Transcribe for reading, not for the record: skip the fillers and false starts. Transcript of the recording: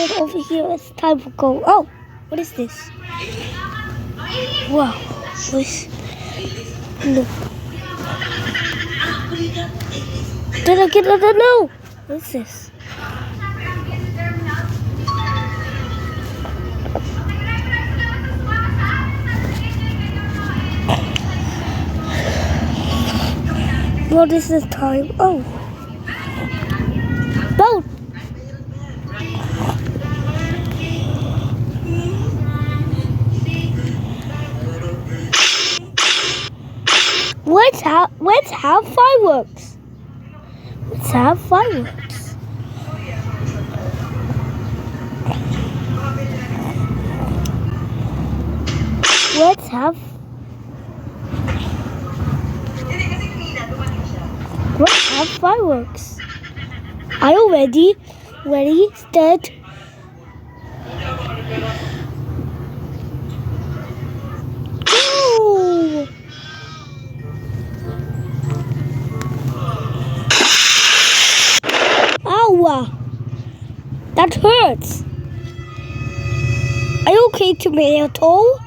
said over here it's time for go. Oh, what is this? Wow. What's... No. Did I get it? No. What is this? What is this time? Oh. Boat. Let's have fireworks. Let's have fireworks. Let's have fireworks. Are you ready? Ready, start. Go! Ow! That hurts. Are you okay, Tomato?